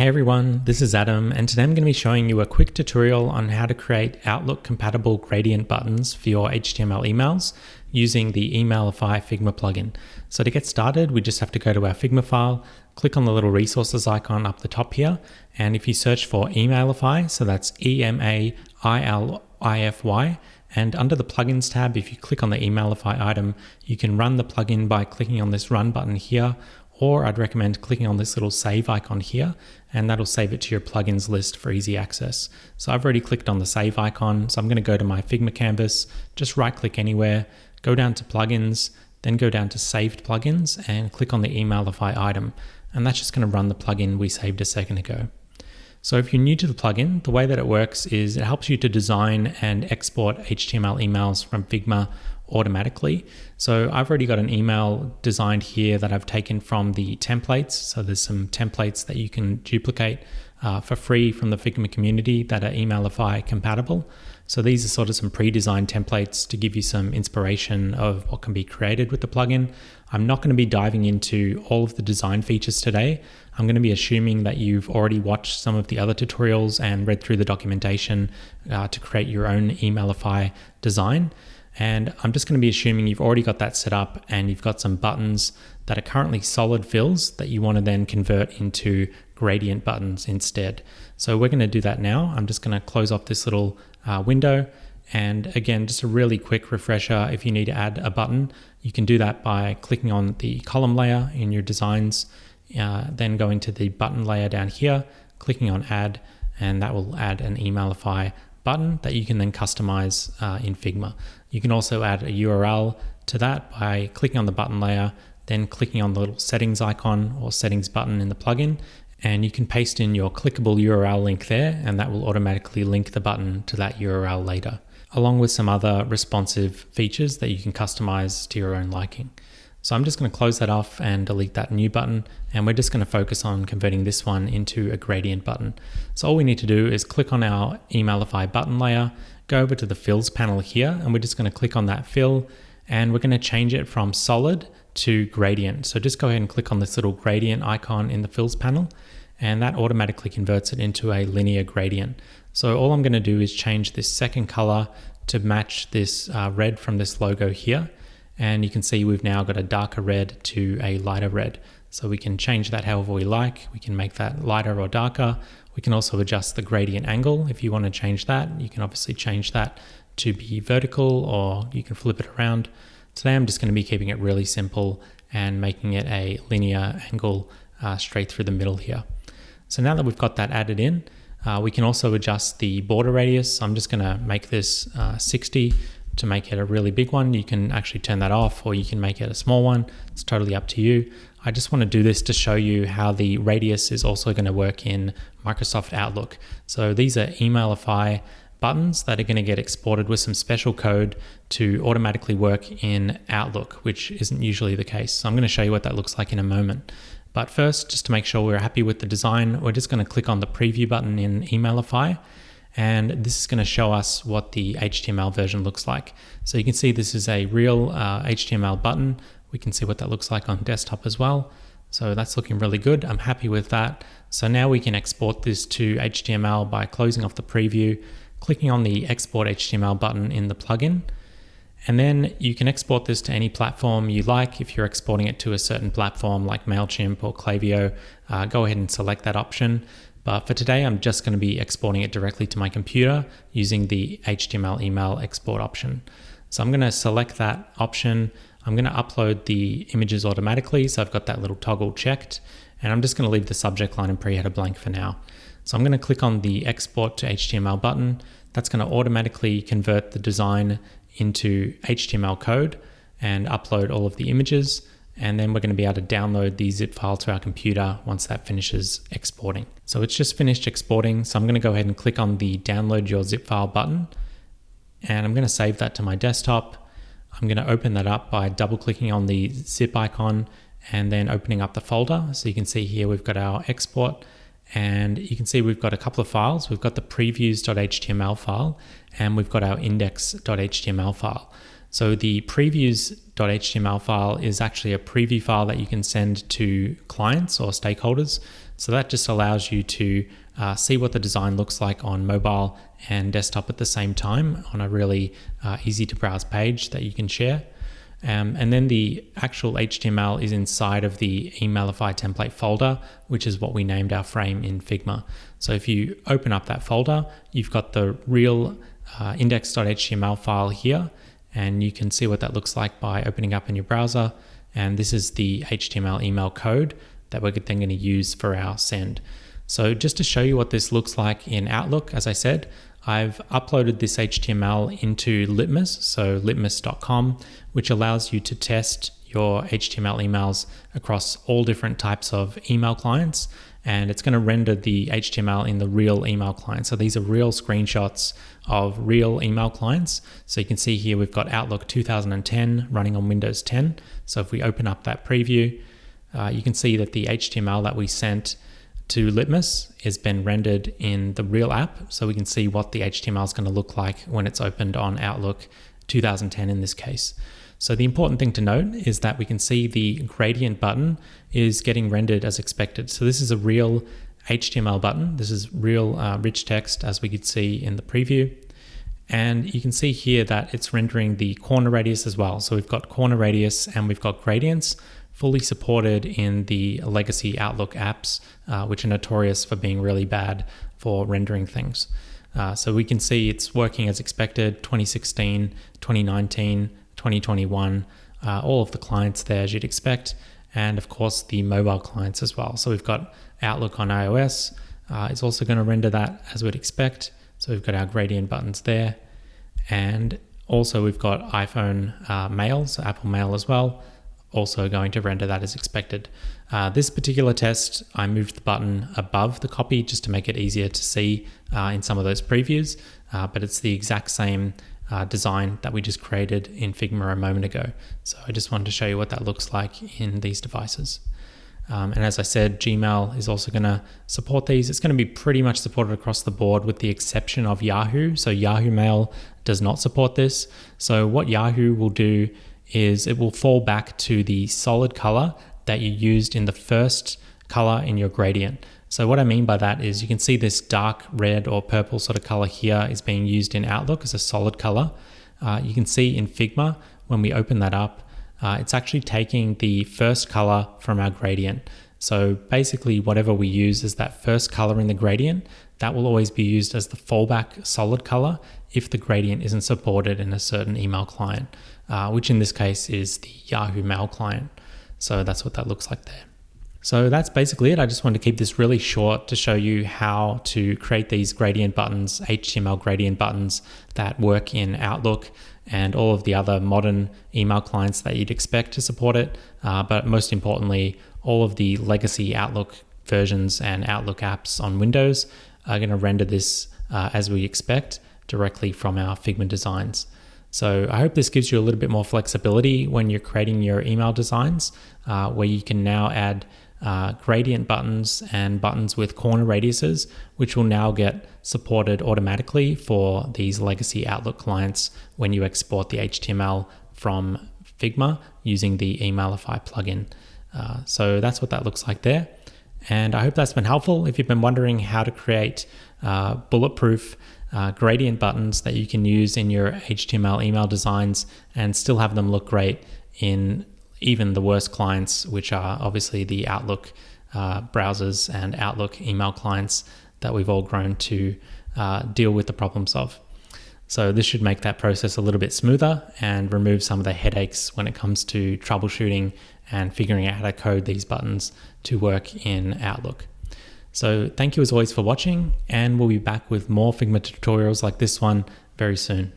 Hey everyone, this is Adam, and today I'm going to be showing you a quick tutorial on how to create Outlook compatible gradient buttons for your HTML emails using the Emailify Figma plugin. So to get started, we just have to go to our Figma file, click on the little resources icon up the top here, and if you search for Emailify, so that's Emailify, and under the plugins tab, if you click on the Emailify item, you can run the plugin by clicking on this run button here, or I'd recommend clicking on this little save icon here, and that'll save it to your plugins list for easy access. So I've already clicked on the save icon, so I'm going to go to my Figma canvas, just right click anywhere, go down to plugins, then go down to saved plugins and click on the Emailify item, and that's just going to run the plugin we saved a second ago. So if you're new to the plugin, the way that it works is it helps you to design and export HTML emails from Figma automatically. So I've already got an email designed here that I've taken from the templates. So there's some templates that you can duplicate for free from the Figma community that are Emailify compatible. So these are sort of some pre-designed templates to give you some inspiration of what can be created with the plugin. I'm not going to be diving into all of the design features today. I'm going to be assuming that you've already watched some of the other tutorials and read through the documentation to create your own Emailify design. And I'm just going to be assuming you've already got that set up and you've got some buttons that are currently solid fills that you want to then convert into gradient buttons instead. So we're going to do that now. I'm just going to close off this little window. And again, just a really quick refresher, if you need to add a button, you can do that by clicking on the column layer in your designs, then going to the button layer down here, clicking on add, and that will add an Emailify button that you can then customize in Figma. You can also add a URL to that by clicking on the button layer, then clicking on the little settings icon or settings button in the plugin, and you can paste in your clickable URL link there, and that will automatically link the button to that URL later, along with some other responsive features that you can customize to your own liking. So I'm just going to close that off and delete that new button, and we're just going to focus on converting this one into a gradient button. So all we need to do is click on our Emailify button layer, go over to the fills panel here, and we're just going to click on that fill, and we're going to change it from solid to gradient. So just go ahead and click on this little gradient icon in the fills panel, and that automatically converts it into a linear gradient. So all I'm going to do is change this second color to match this red from this logo here. And you can see we've now got a darker red to a lighter red. So we can change that however we like. We can make that lighter or darker. We can also adjust the gradient angle. If you want to change that, you can obviously change that to be vertical, or you can flip it around. Today I'm just going to be keeping it really simple and making it a linear angle straight through the middle here. So now that we've got that added in, we can also adjust the border radius. I'm just going to make this 60 to make it a really big one. You can actually turn that off, or you can make it a small one. It's totally up to you. I just want to do this to show you how the radius is also going to work in Microsoft Outlook. So these are Emailify buttons that are going to get exported with some special code to automatically work in Outlook, which isn't usually the case. So I'm going to show you what that looks like in a moment. But first, just to make sure we're happy with the design, we're just going to click on the preview button in Emailify. And this is going to show us what the HTML version looks like. So you can see this is a real HTML button. We can see what that looks like on desktop as well. So that's looking really good. I'm happy with that. So now we can export this to HTML by closing off the preview, clicking on the export HTML button in the plugin. And then you can export this to any platform you like. If you're exporting it to a certain platform like MailChimp or Klaviyo, go ahead and select that option. But for today, I'm just going to be exporting it directly to my computer using the HTML email export option. So I'm going to select that option. I'm going to upload the images automatically. So I've got that little toggle checked, and I'm just going to leave the subject line and pre-header blank for now. So I'm going to click on the export to HTML button. That's going to automatically convert the design into HTML code and upload all of the images. And then we're going to be able to download the zip file to our computer once that finishes exporting. So it's just finished exporting. So I'm going to go ahead and click on the download your zip file button, and I'm going to save that to my desktop. I'm going to open that up by double clicking on the zip icon and then opening up the folder. So you can see here we've got our export, and you can see we've got a couple of files. We've got the previews.html file, and we've got our index.html file. So the previews.html file is actually a preview file that you can send to clients or stakeholders. So that just allows you to see what the design looks like on mobile and desktop at the same time on a really easy to browse page that you can share. And then the actual HTML is inside of the Emailify template folder, which is what we named our frame in Figma. So if you open up that folder, you've got the real index.html file here, and you can see what that looks like by opening up in your browser. And this is the HTML email code that we're then going to use for our send. So just to show you what this looks like in Outlook, as I said, I've uploaded this HTML into Litmus, so litmus.com, which allows you to test your HTML emails across all different types of email clients, and it's going to render the HTML in the real email client. So these are real screenshots of real email clients. So you can see here we've got Outlook 2010 running on Windows 10. So if we open up that preview, you can see that the HTML that we sent to Litmus has been rendered in the real app. So we can see what the HTML is going to look like when it's opened on Outlook 2010 in this case. So the important thing to note is that we can see the gradient button is getting rendered as expected. So this is a real HTML button. This is real rich text, as we could see in the preview. And you can see here that it's rendering the corner radius as well. So we've got corner radius and we've got gradients fully supported in the legacy Outlook apps, which are notorious for being really bad for rendering things. So we can see it's working as expected, 2016, 2019, 2021, all of the clients there as you'd expect, and of course the mobile clients as well. So we've got Outlook on iOS. It's also going to render that as we'd expect. So we've got our gradient buttons there, and also we've got iPhone Mail, so Apple Mail as well, also going to render that as expected. This particular test, I moved the button above the copy just to make it easier to see in some of those previews, but it's the exact same design that we just created in Figma a moment ago. So I just wanted to show you what that looks like in these devices. And as I said, Gmail is also going to support these. It's going to be pretty much supported across the board with the exception of Yahoo. So Yahoo Mail does not support this. So what Yahoo will do is it will fall back to the solid color that you used in the first color in your gradient. So what I mean by that is you can see this dark red or purple sort of color here is being used in Outlook as a solid color. You can see in Figma, when we open that up, it's actually taking the first color from our gradient. So basically whatever we use as that first color in the gradient, that will always be used as the fallback solid color if the gradient isn't supported in a certain email client, which in this case is the Yahoo Mail client. So that's what that looks like there. So that's basically it. I just wanted to keep this really short to show you how to create these gradient buttons, HTML gradient buttons that work in Outlook and all of the other modern email clients that you'd expect to support it. But most importantly, all of the legacy Outlook versions and Outlook apps on Windows are going to render this as we expect directly from our Figma designs. So I hope this gives you a little bit more flexibility when you're creating your email designs, where you can now add gradient buttons and buttons with corner radiuses, which will now get supported automatically for these legacy Outlook clients when you export the HTML from Figma using the Emailify plugin. So that's what that looks like there. And I hope that's been helpful. If you've been wondering how to create bulletproof gradient buttons that you can use in your HTML email designs and still have them look great in even the worst clients, which are obviously the Outlook browsers and Outlook email clients that we've all grown to deal with the problems of. So this should make that process a little bit smoother and remove some of the headaches when it comes to troubleshooting and figuring out how to code these buttons to work in Outlook. So thank you as always for watching, and we'll be back with more Figma tutorials like this one very soon.